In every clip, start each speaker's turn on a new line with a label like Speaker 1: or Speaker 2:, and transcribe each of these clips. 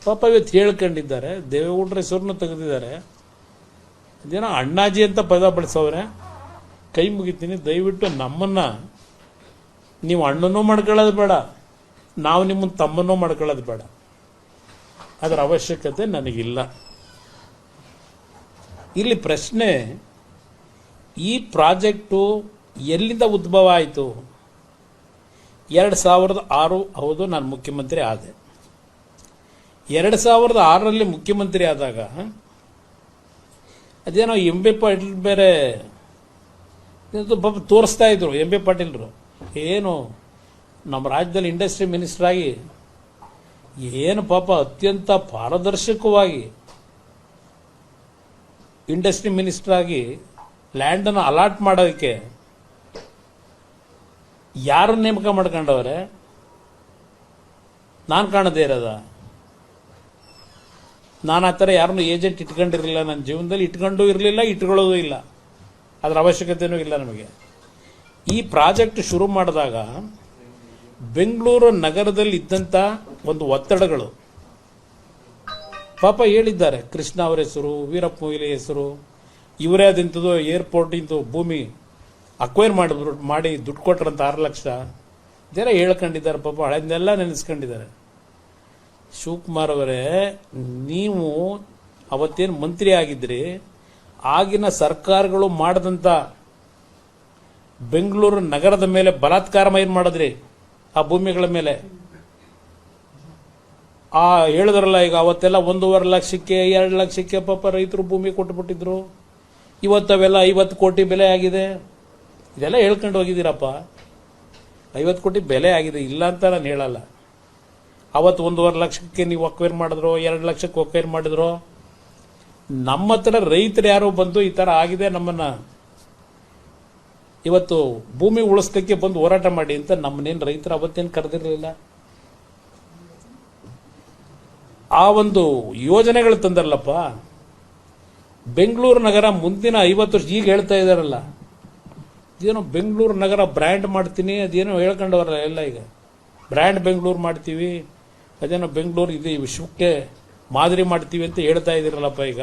Speaker 1: ಪಾಪ ಇವತ್ತು ಹೇಳ್ಕೊಂಡಿದ್ದಾರೆ, ದೇವೇಗೌಡರ ಹೆಸರನ್ನು ತೆಗೆದಿದ್ದಾರೆ. ಅದೇನೋ ಅಣ್ಣಾಜಿ ಅಂತ ಪದ ಬಳಸವ್ರೆ. ಕೈ ಮುಗಿತೀನಿ, ದಯವಿಟ್ಟು ನಮ್ಮನ್ನ ನೀವು ಅಣ್ಣನೂ ಮಾಡ್ಕೊಳ್ಳೋದು ಬೇಡ, ನಾವು ನಿಮ್ಮನ್ನು ತಮ್ಮನ್ನೂ ಮಾಡ್ಕೊಳ್ಳೋದು ಬೇಡ. ಅದರ ಅವಶ್ಯಕತೆ ನನಗಿಲ್ಲ. ಇಲ್ಲಿ ಪ್ರಶ್ನೆ, ಈ ಪ್ರಾಜೆಕ್ಟು ಎಲ್ಲಿಂದ ಉದ್ಭವ ಆಯಿತು? 2006 ಹೌದು, ನಾನು ಮುಖ್ಯಮಂತ್ರಿ ಆದೆ. 2006ರಲ್ಲಿ ಮುಖ್ಯಮಂತ್ರಿ ಆದಾಗ ಅದೇನೋ ಎಂ.ಬಿ. ಪಾಟೀಲ್ ಬೇರೆ ಪಾಪ ತೋರಿಸ್ತಾ ಇದ್ರು. ಎಂ.ಬಿ. ಪಾಟೀಲ್ರು ಏನು ನಮ್ಮ ರಾಜ್ಯದಲ್ಲಿ ಇಂಡಸ್ಟ್ರಿ ಮಿನಿಸ್ಟರ್ ಆಗಿ ಏನು ಪಾಪ ಅತ್ಯಂತ ಪಾರದರ್ಶಕವಾಗಿ ಇಂಡಸ್ಟ್ರಿ ಮಿನಿಸ್ಟರ್ ಆಗಿ ಲ್ಯಾಂಡನ್ನು ಅಲಾಟ್ ಮಾಡೋದಕ್ಕೆ ಯಾರನ್ನು ನೇಮಕ ಮಾಡ್ಕೊಂಡವ್ರೆ? ನಾನು ಕಾಣದೇ ಇರೋದ? ನಾನು ಆ ಥರ ಯಾರನ್ನು ಏಜೆಂಟ್ ಇಟ್ಕೊಂಡಿರಲಿಲ್ಲ ನನ್ನ ಜೀವನದಲ್ಲಿ, ಇಟ್ಕೊಂಡು ಇರಲಿಲ್ಲ, ಇಟ್ಕೊಳ್ಳೋದು ಇಲ್ಲ, ಅದರ ಅವಶ್ಯಕತೆಯೂ ಇಲ್ಲ ನಮಗೆ. ಈ ಪ್ರಾಜೆಕ್ಟ್ ಶುರು ಮಾಡಿದಾಗ ಬೆಂಗಳೂರು ನಗರದಲ್ಲಿ ಇದ್ದಂಥ ಒಂದು ಒತ್ತಡಗಳು ಪಾಪ ಹೇಳಿದ್ದಾರೆ. ಕೃಷ್ಣ ಅವರ ಹೆಸರು, ವೀರಪ್ಪ ಮೊಯ್ಲಿ ಹೆಸರು, ಇವರೇ ಅದಿಂಥದ್ದು ಏರ್ಪೋರ್ಟ್ ಇಂದು ಭೂಮಿ ಅಕ್ವೈರ್ ಮಾಡಿ ದುಡ್ಡು ಕೊಟ್ರಂತ 6 ಲಕ್ಷ ಇದೆಲ್ಲ ಹೇಳ್ಕೊಂಡಿದ್ದಾರೆ. ಪಾಪ ಹಳೆದನ್ನೆಲ್ಲ ನೆನೆಸ್ಕೊಂಡಿದ್ದಾರೆ. ಶಿವಕುಮಾರ್ ಅವರೇ, ನೀವು ಅವತ್ತೇನು ಮಂತ್ರಿ ಆಗಿದ್ರಿ, ಆಗಿನ ಸರ್ಕಾರಗಳು ಮಾಡದಂತ ಬೆಂಗಳೂರು ನಗರದ ಮೇಲೆ ಬಲಾತ್ಕಾರ ಏನು ಮಾಡಿದ್ರಿ? ಆ ಭೂಮಿಗಳ ಮೇಲೆ ಹೇಳಿದ್ರಲ್ಲ, ಈಗ ಅವತ್ತೆಲ್ಲ 1.5 ಲಕ್ಷಕ್ಕೆ 2 ಲಕ್ಷಕ್ಕೆ ಪಾಪ ರೈತರು ಭೂಮಿ ಕೊಟ್ಟುಬಿಟ್ಟಿದ್ರು. ಇವತ್ತವೆಲ್ಲ 50 ಕೋಟಿ ಬೆಲೆ ಆಗಿದೆ. ಇದೆಲ್ಲ ಹೇಳ್ಕೊಂಡು ಹೋಗಿದ್ದೀರಪ್ಪ. 50 ಕೋಟಿ ಬೆಲೆ ಆಗಿದೆ, ಇಲ್ಲ ಅಂತ ನಾನು ಹೇಳಲ್ಲ. ಅವತ್ತು 1.5 ಲಕ್ಷಕ್ಕೆ ನೀವು ಅಕ್ವೈರ್ ಮಾಡಿದ್ರು, 2 ಲಕ್ಷಕ್ಕೆ ಅಕ್ವೈರ್ ಮಾಡಿದ್ರು. ನಮ್ಮ ಹತ್ರ ರೈತರು ಯಾರೋ ಬಂದು ಈ ತರ ಆಗಿದೆ, ನಮ್ಮನ್ನ ಇವತ್ತು ಭೂಮಿ ಉಳಿಸ್ಲಿಕ್ಕೆ ಬಂದು ಹೋರಾಟ ಮಾಡಿ ಅಂತ ನಮ್ಮನ್ನೇನು ರೈತರು ಅವತ್ತೇನು ಕರೆದಿರಲಿಲ್ಲ. ಆ ಒಂದು ಯೋಜನೆಗಳು ತಂದರಲ್ಲಪ್ಪ. ಬೆಂಗಳೂರು ನಗರ ಮುಂದಿನ 50 ವರ್ಷ, ಈಗ ಹೇಳ್ತಾ ಇದಾರಲ್ಲ, ಇದೇನೋ ಬೆಂಗಳೂರು ನಗರ ಬ್ರ್ಯಾಂಡ್ ಮಾಡ್ತೀನಿ, ಅದೇನೋ ಹೇಳ್ಕೊಂಡವ್ರಲ್ಲ ಎಲ್ಲ. ಈಗ ಬ್ರ್ಯಾಂಡ್ ಬೆಂಗಳೂರು ಮಾಡ್ತೀವಿ, ಅದೇನೋ ಬೆಂಗಳೂರು ಇದು ವಿಶ್ವಕ್ಕೆ ಮಾದರಿ ಮಾಡ್ತೀವಿ ಅಂತ ಹೇಳ್ತಾ ಇದ್ದೀರಲ್ಲಪ್ಪ. ಈಗ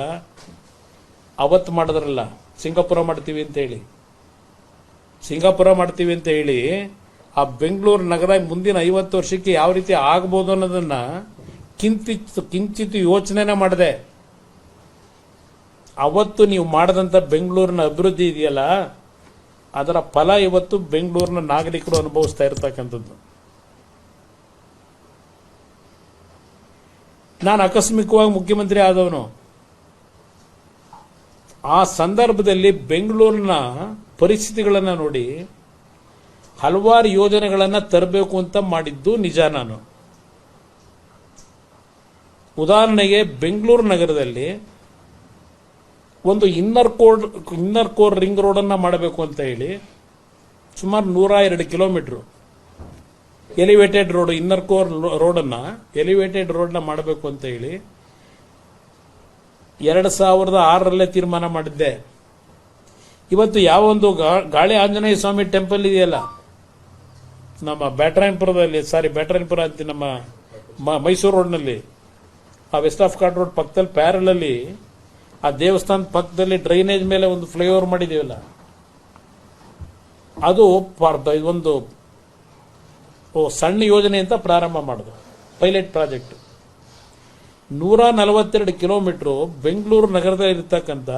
Speaker 1: ಅವತ್ತು ಮಾಡಿದ್ರಲ್ಲ, ಸಿಂಗಾಪುರ ಮಾಡ್ತೀವಿ ಅಂತ ಹೇಳಿ, ಆ ಬೆಂಗಳೂರು ನಗರ ಮುಂದಿನ 50 ವರ್ಷಕ್ಕೆ ಯಾವ ರೀತಿ ಆಗ್ಬೋದು ಅನ್ನೋದನ್ನ ಕಿಂಚಿತ್ ಯೋಚನೆ ಮಾಡಿದೆ. ಅವತ್ತು ನೀವು ಮಾಡದಂತ ಬೆಂಗಳೂರಿನ ಅಭಿವೃದ್ಧಿ ಇದೆಯಲ್ಲ, ಅದರ ಫಲ ಇವತ್ತು ಬೆಂಗಳೂರಿನ ನಾಗರಿಕರು ಅನುಭವಿಸ್ತಾ ಇರತಕ್ಕಂಥದ್ದು. ನಾನು ಆಕಸ್ಮಿಕವಾಗಿ ಮುಖ್ಯಮಂತ್ರಿ ಆದವನು. ಆ ಸಂದರ್ಭದಲ್ಲಿ ಬೆಂಗಳೂರಿನ ಪರಿಸ್ಥಿತಿಗಳನ್ನು ನೋಡಿ ಹಲವಾರು ಯೋಜನೆಗಳನ್ನು ತರಬೇಕು ಅಂತ ಮಾಡಿದ್ದು ನಿಜ. ನಾನು ಉದಾಹರಣೆಗೆ ಬೆಂಗಳೂರು ನಗರದಲ್ಲಿ ಒಂದು ಇನ್ನರ್ ಕೋರ್ ರಿಂಗ್ ರೋಡ್ ಅನ್ನ ಮಾಡಬೇಕು ಅಂತ ಹೇಳಿ ಸುಮಾರು 102 kilometre elevated road, inner core elevated ರೋಡ್ನ ಮಾಡಬೇಕು ಅಂತ ಹೇಳಿ 2006ರಲ್ಲೇ ತೀರ್ಮಾನ ಮಾಡಿದ್ದೆ. ಇವತ್ತು ಯಾವ ಒಂದು ಗಾಳಿ ಆಂಜನೇಯ ಸ್ವಾಮಿ ಟೆಂಪಲ್ ಇದೆಯಲ್ಲ ನಮ್ಮ ಬ್ಯಾಟರಾಯನಪುರ ಅಂತ ನಮ್ಮ ಮೈಸೂರು ರೋಡ್ನಲ್ಲಿ, ಆ ವೆಸ್ಟ್ ಆಫ್ ಕಾರ್ಡ್ ರೋಡ್ ಪಕ್ಕದಲ್ಲಿ ಪ್ಯಾರಲಲ್ಲಿ ಆ ದೇವಸ್ಥಾನದ ಪಕ್ಕದಲ್ಲಿ ಡ್ರೈನೇಜ್ ಮೇಲೆ ಒಂದು ಫ್ಲೈಓವರ್ ಮಾಡಿದೀವಲ್ಲ, ಅದು ಒಂದು ಸಣ್ಣ ಯೋಜನೆ ಅಂತ ಪ್ರಾರಂಭ ಮಾಡಿದ್ರು, ಪೈಲಟ್ ಪ್ರಾಜೆಕ್ಟ್. 142 ಕಿಲೋಮೀಟರ್ ಬೆಂಗಳೂರು ನಗರದಲ್ಲಿ ಇರತಕ್ಕಂಥ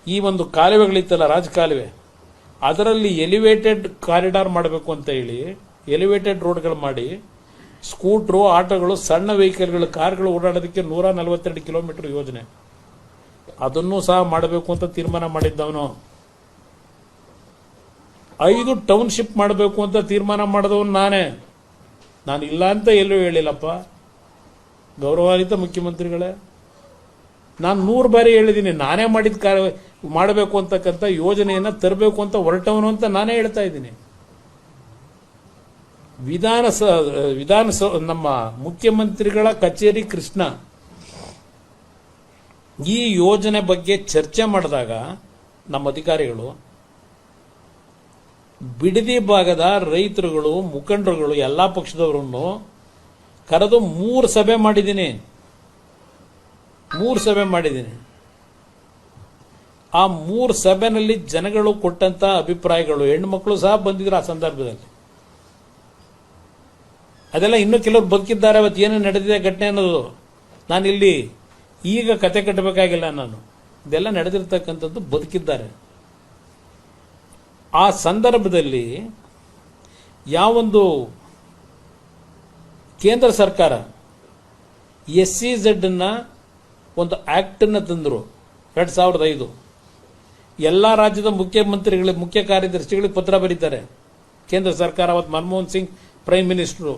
Speaker 1: ಈ ಒಂದು ಕಾಲುವೆಗಳಿತ್ತಲ್ಲ, ರಾಜಕಾಲುವೆ, ಅದರಲ್ಲಿ ಎಲಿವೇಟೆಡ್ ಕಾರಿಡಾರ್ ಮಾಡಬೇಕು ಅಂತ ಹೇಳಿ ಎಲಿವೇಟೆಡ್ ರೋಡ್ಗಳು ಮಾಡಿ ಸ್ಕೂಟ್ರು, ಆಟೋಗಳು, ಸಣ್ಣ ವೆಹಿಕಲ್ಗಳು, ಕಾರ್ಗಳು ಓಡಾಡೋದಕ್ಕೆ 142 ಕಿಲೋಮೀಟರ್ ಯೋಜನೆ, ಅದನ್ನು ಸಹ ಮಾಡಬೇಕು ಅಂತ ತೀರ್ಮಾನ ಮಾಡಿದ್ದವನು. 5 ಟೌನ್ಶಿಪ್ ಮಾಡಬೇಕು ಅಂತ ತೀರ್ಮಾನ ಮಾಡಿದವನು ನಾನೇ. ನಾನು ಇಲ್ಲ ಅಂತ ಎಲ್ಲೂ ಹೇಳಿಲ್ಲಪ್ಪ, ಗೌರವಾನ್ವಿತ ಮುಖ್ಯಮಂತ್ರಿಗಳೇ. ನಾನು 100 ಬಾರಿ ಹೇಳಿದ್ದೀನಿ, ನಾನೇ ಮಾಡಬೇಕು ಅಂತಕ್ಕಂಥ ಯೋಜನೆಯನ್ನ ತರಬೇಕು ಅಂತ ಹೊರಟವನು ಅಂತ ನಾನೇ ಹೇಳ್ತಾ ಇದ್ದೀನಿ. ವಿಧಾನಸಭೆ ನಮ್ಮ ಮುಖ್ಯಮಂತ್ರಿಗಳ ಕಚೇರಿ ಕೃಷ್ಣ ಈ ಯೋಜನೆ ಬಗ್ಗೆ ಚರ್ಚೆ ಮಾಡಿದಾಗ ನಮ್ಮ ಅಧಿಕಾರಿಗಳು ಬಿಡದಿ ಭಾಗದ ರೈತರುಗಳು, ಮುಖಂಡರುಗಳು, ಎಲ್ಲಾ ಪಕ್ಷದವರನ್ನು ಕರೆದು 3 ಸಭೆ ಮಾಡಿದ್ದೀನಿ. ಆ 3 ಸಭೆನಲ್ಲಿ ಜನಗಳು ಕೊಟ್ಟಂತ ಅಭಿಪ್ರಾಯಗಳು, ಹೆಣ್ಣುಮಕ್ಕಳು ಸಹ ಬಂದಿದ್ರು ಆ ಸಂದರ್ಭದಲ್ಲಿ. ಅದೆಲ್ಲ ಇನ್ನೂ ಕೆಲವರು ಬದುಕಿದ್ದಾರೆ. ಅವತ್ತು ಏನೇನು ನಡೆದಿದೆ ಘಟನೆ ಅನ್ನೋದು ನಾನಿಲ್ಲಿ ಈಗ ಕತೆ ಕಟ್ಟಬೇಕಾಗಿಲ್ಲ. ಇದೆಲ್ಲ ನಡೆದಿರ್ತಕ್ಕಂಥದ್ದು, ಬದುಕಿದ್ದಾರೆ. ಆ ಸಂದರ್ಭದಲ್ಲಿ ಯಾವೊಂದು ಕೇಂದ್ರ ಸರ್ಕಾರ SEZ ಒಂದು ಆಕ್ಟ್ ಅನ್ನು ತಂದರು 2005. ಎಲ್ಲ ರಾಜ್ಯದ ಮುಖ್ಯಮಂತ್ರಿಗಳಿಗೆ, ಮುಖ್ಯ ಕಾರ್ಯದರ್ಶಿಗಳಿಗೆ ಪತ್ರ ಬರೀತಾರೆ ಕೇಂದ್ರ ಸರ್ಕಾರ. ಅವತ್ತು ಮನಮೋಹನ್ ಸಿಂಗ್ ಪ್ರೈಮ್ ಮಿನಿಸ್ಟರು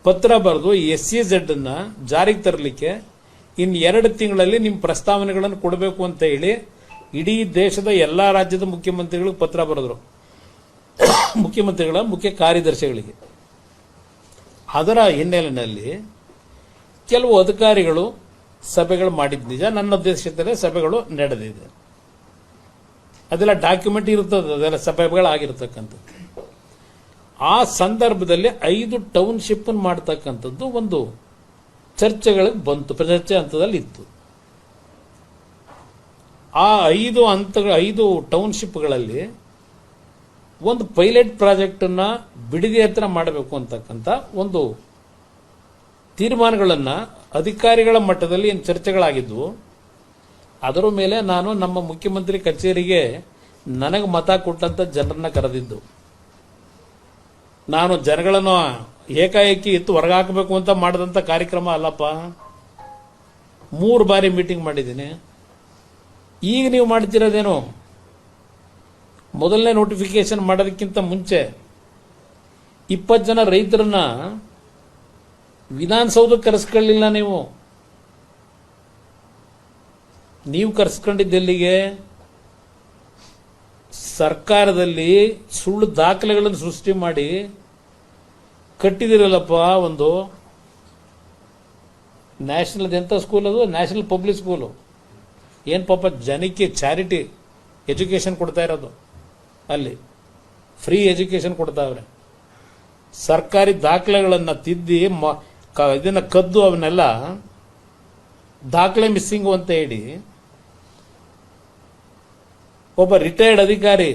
Speaker 1: ಪತ್ರ ಬರೆದು SEZ ಜಾರಿಗೆ ತರಲಿಕ್ಕೆ ಇನ್ನು 2 ತಿಂಗಳಲ್ಲಿ ನಿಮ್ಮ ಪ್ರಸ್ತಾವನೆಗಳನ್ನು ಕೊಡಬೇಕು ಅಂತ ಹೇಳಿ ಇಡೀ ದೇಶದ ಎಲ್ಲಾ ರಾಜ್ಯದ ಮುಖ್ಯಮಂತ್ರಿಗಳಿಗೆ ಪತ್ರ ಬರೆದರು, ಮುಖ್ಯಮಂತ್ರಿಗಳ ಮುಖ್ಯ ಕಾರ್ಯದರ್ಶಿಗಳಿಗೆ. ಅದರ ಹಿನ್ನೆಲೆಯಲ್ಲಿ ಕೆಲವು ಅಧಿಕಾರಿಗಳು ಸಭೆಗಳು ಮಾಡಿದ ನಿಜ, ನನ್ನ ಅಧ್ಯಕ್ಷತೆಯಲ್ಲಿ ಸಭೆಗಳು ನಡೆದಿದೆ. ಅದೆಲ್ಲ ಡಾಕ್ಯುಮೆಂಟ್ ಇರ್ತದೆ, ಅದೆಲ್ಲ ಸಭೆಗಳಾಗಿರ್ತಕ್ಕಂಥದ್ದು. ಆ ಸಂದರ್ಭದಲ್ಲಿ 5 ಟೌನ್ಶಿಪ್ ಮಾಡ್ತಕ್ಕಂಥದ್ದು ಒಂದು ಚರ್ಚೆಗಳಿಗೆ ಬಂತು, ಚರ್ಚೆ ಹಂತದಲ್ಲಿ ಇತ್ತು. ಆ 5 ಟೌನ್ಶಿಪ್ಗಳಲ್ಲಿ ಒಂದು ಪೈಲಟ್ ಪ್ರಾಜೆಕ್ಟ್ ಅನ್ನ ಬಿಡದಿ ಹತ್ರ ಮಾಡಬೇಕು ಅಂತಕ್ಕಂಥ ಒಂದು ತೀರ್ಮಾನಗಳನ್ನ ಅಧಿಕಾರಿಗಳ ಮಟ್ಟದಲ್ಲಿ ಏನು ಚರ್ಚೆಗಳಾಗಿದ್ವು, ಅದರ ಮೇಲೆ ನಾನು ನಮ್ಮ ಮುಖ್ಯಮಂತ್ರಿ ಕಚೇರಿಗೆ ನನಗೆ ಮತ ಕೊಟ್ಟಂತ ಜನರನ್ನ ಕರೆದಿದ್ದು. ನಾನು ಜನಗಳನ್ನು ಏಕಾಏಕಿ ಎತ್ತು ಹೊರಗಾಕಬೇಕು ಅಂತ ಮಾಡಿದಂಥ ಕಾರ್ಯಕ್ರಮ ಅಲ್ಲಪ್ಪ. 3 ಬಾರಿ ಮೀಟಿಂಗ್ ಮಾಡಿದ್ದೀನಿ. ಈಗ ನೀವು ಮಾಡ್ತಿರೋದೇನು, ಮೊದಲನೇ ನೋಟಿಫಿಕೇಶನ್ ಮಾಡೋದಕ್ಕಿಂತ ಮುಂಚೆ 20 ಜನ ರೈತರನ್ನ ವಿಧಾನಸೌಧಕ್ಕೆ ಕರೆಸ್ಕೊಳ್ಳಿಲ್ಲ. ನೀವು ಕರೆಸ್ಕೊಂಡಿದ್ದೆಲ್ಲಿಗೆ? ಸರ್ಕಾರದಲ್ಲಿ ಸುಳ್ಳು ದಾಖಲೆಗಳನ್ನು ಸೃಷ್ಟಿ ಮಾಡಿ ಕಟ್ಟಿದಿರಲ್ಲಪ್ಪ. ಒಂದು ನ್ಯಾಷನಲ್ ಎಂತ ಸ್ಕೂಲ್, ಅದು ನ್ಯಾಷನಲ್ ಪಬ್ಲಿಕ್ ಸ್ಕೂಲು. ಏನು ಪಾಪ ಜನಕ್ಕೆ ಚಾರಿಟಿ ಎಜುಕೇಶನ್ ಕೊಡ್ತಾ ಇರೋದು, ಅಲ್ಲಿ ಫ್ರೀ ಎಜುಕೇಶನ್ ಕೊಡ್ತಾವ್ರೆ. ಸರ್ಕಾರಿ ದಾಖಲೆಗಳನ್ನು ತಿದ್ದಿ ಇದನ್ನ ಕದ್ದು ಅವನ್ನೆಲ್ಲ ದಾಖಲೆ ಮಿಸ್ಸಿಂಗು ಅಂತ ಹೇಳಿ ಒಬ್ಬ ರಿಟೈರ್ಡ್ ಅಧಿಕಾರಿ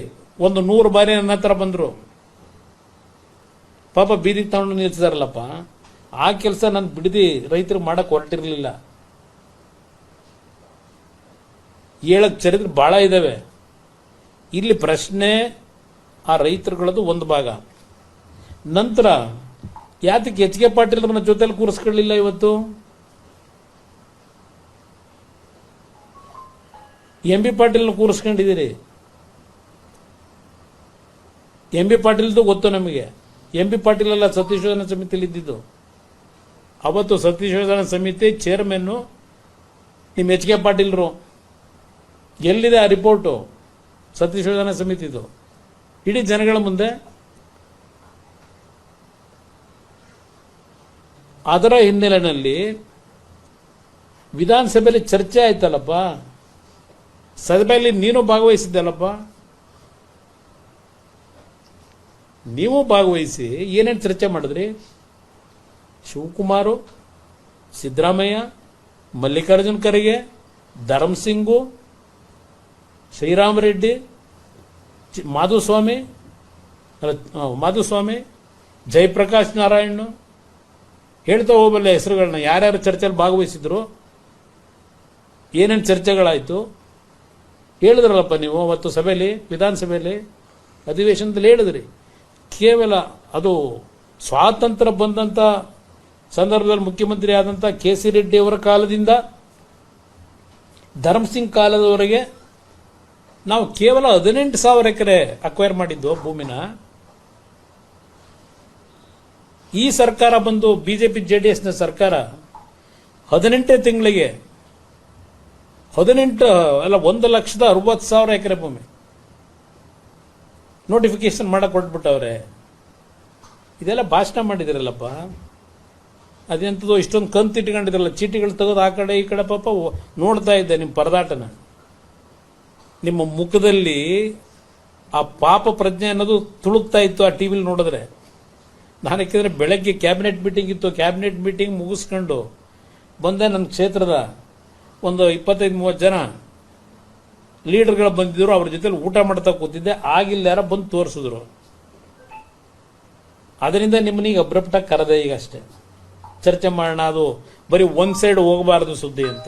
Speaker 1: ಒಂದು 100 ಬಾರಿ ನನ್ನ ಹತ್ರ ಬಂದ್ರು. ಪಾಪ ಬೀದಿ ತಗೊಂಡು ನಿಲ್ಸಿದಾರಲ್ಲಪ್ಪ. ಆ ಕೆಲಸ ನಾನು ಬಿಡದಿ ರೈತರು ಮಾಡಕ್ ಹೊರಟಿರ್ಲಿಲ್ಲ. ಹೇಳಕ್ ಚರಿತ್ರೆ ಬಹಳ ಇದಾವೆ. ಇಲ್ಲಿ ಪ್ರಶ್ನೆ ಆ ರೈತರುಗಳದ್ದು ಒಂದು ಭಾಗ. ನಂತರ ಯಾತಕ್ಕೆ ಎಚ್ ಕೆ ಪಾಟೀಲ್ ನನ್ನ ಜೊತೆಲಿ ಕೂರಿಸ್ಕೊಳ್ಳಿಲ್ಲ? ಇವತ್ತು ಎಂ ಬಿ ಪಾಟೀಲ್ ಕೂರಿಸ್ಕೊಂಡಿದ್ದೀರಿ. ಎಂ ಬಿ ಪಾಟೀಲ್ದು ಗೊತ್ತು ನಮಗೆ. ಎಂ ಬಿ ಪಾಟೀಲ್ ಅಲ್ಲ ಸತ್ಯಶೋಧನಾ ಸಮಿತಿಯಲ್ಲಿ ಇದ್ದಿದ್ದು. ಅವತ್ತು ಸತ್ಯಶೋಧನಾ ಸಮಿತಿ ಚೇರ್ಮನ್ ನಿಮ್ಮ ಎಚ್ ಕೆ ಪಾಟೀಲ್ರು. ಎಲ್ಲಿದೆ ಆ ರಿಪೋರ್ಟು ಸತ್ಯಶೋಧನಾ ಸಮಿತಿದು? ಇಡೀ ಜನಗಳ ಮುಂದೆ. ಅದರ ಹಿನ್ನೆಲೆಯಲ್ಲಿ ವಿಧಾನಸಭೆಯಲ್ಲಿ ಚರ್ಚೆ ಆಯ್ತಲ್ಲಪ್ಪ. ಸಭೆಯಲ್ಲಿ ನೀನು ಭಾಗವಹಿಸಿದ್ದಲ್ಲಪ್ಪ. ನೀವು ಭಾಗವಹಿಸಿ ಏನೇನು ಚರ್ಚೆ ಮಾಡಿದ್ರಿ? ಶಿವಕುಮಾರು, ಸಿದ್ದರಾಮಯ್ಯ, ಮಲ್ಲಿಕಾರ್ಜುನ್ ಖರ್ಗೆ, ಧರ್ಮಸಿಂಗು, ಶ್ರೀರಾಮರೆಡ್ಡಿ, ಮಾಧುಸ್ವಾಮಿ, ಜಯಪ್ರಕಾಶ್ ನಾರಾಯಣ್, ಹೇಳ್ತಾ ಹೋಗಬಲ್ಲ ಹೆಸರುಗಳನ್ನ. ಯಾರ್ಯಾರು ಚರ್ಚೆಯಲ್ಲಿ ಭಾಗವಹಿಸಿದ್ರು, ಏನೇನು ಚರ್ಚೆಗಳಾಯ್ತು ಹೇಳಿದ್ರಲ್ಲಪ್ಪ ನೀವು ಅವತ್ತು ಸಭೆಯಲ್ಲಿ, ವಿಧಾನಸಭೆಯಲ್ಲಿ ಅಧಿವೇಶನದಲ್ಲಿ ಹೇಳಿದ್ರಿ. ಕೇವಲ ಅದು ಸ್ವಾತಂತ್ರ್ಯ ಬಂದಂತ ಸಂದರ್ಭದಲ್ಲಿ ಮುಖ್ಯಮಂತ್ರಿ ಆದಂತ KC ರೆಡ್ಡಿ ಅವರ ಕಾಲದಿಂದ ಧರ್ಮಸಿಂಗ್ ಕಾಲದವರೆಗೆ ನಾವು ಕೇವಲ 18,000 ಎಕರೆ ಅಕ್ವೈರ್ ಮಾಡಿದ್ದು ಭೂಮಿನ. ಈ ಸರ್ಕಾರ ಬಂದು ಬಿಜೆಪಿ JDS ನ ಸರ್ಕಾರ 18 ತಿಂಗಳಿಗೆ 1,60,000 ಎಕರೆ ಭೂಮಿ ನೋಟಿಫಿಕೇಶನ್ ಮಾಡಕ್ ಕೊಟ್ಬಿಟ್ಟವ್ರೆ. ಇದೆಲ್ಲ ಭಾಷಣ ಮಾಡಿದಿರಲ್ಲಪ್ಪ. ಅದೆಂತದೋ ಇಷ್ಟೊಂದು ಕಂತು ಇಟ್ಕೊಂಡಿದ್ರಲ್ಲ, ಚೀಟಿಗಳು ತೆಗೆದು ಆ ಕಡೆ ಈ ಕಡೆ. ಪಾಪ ನೋಡ್ತಾ ಇದ್ದೆ ನಿಮ್ಮ ಪರದಾಟನ. ನಿಮ್ಮ ಮುಖದಲ್ಲಿ ಆ ಪಾಪ ಪ್ರಜ್ಞೆ ಅನ್ನೋದು ತುಳುಕ್ತಾ ಇತ್ತು ಆ ಟಿವಿಲಿ ನೋಡಿದ್ರೆ. ನಾನು ಯಾಕೆಂದರೆ ಬೆಳಗ್ಗೆ ಕ್ಯಾಬಿನೆಟ್ ಮೀಟಿಂಗ್ ಇತ್ತು, ಕ್ಯಾಬಿನೆಟ್ ಮೀಟಿಂಗ್ ಮುಗಿಸ್ಕೊಂಡು ಬಂದೆ. ನನ್ನ ಕ್ಷೇತ್ರದ ಒಂದು 25-30 ಜನ ಲೀಡರ್ಗಳು ಬಂದಿದ್ರು, ಅವ್ರ ಜೊತೆ ಊಟ ಮಾಡ್ತಾ ಕೂತಿದ್ದೆ. ಆಗಿಲ್ಲ ಯಾರ ಬಂದು ತೋರಿಸಿದ್ರು. ಅದರಿಂದ ನಿಮ್ಮನ್ನೀಗ ಅಬ್ರಪ್ಟಾಗಿ ಕರೆದೆ ಈಗ ಅಷ್ಟೇ, ಚರ್ಚೆ ಮಾಡೋಣ, ಅದು ಬರೀ ಒಂದು ಸೈಡ್ ಹೋಗಬಾರ್ದು ಸುದ್ದಿ ಅಂತ.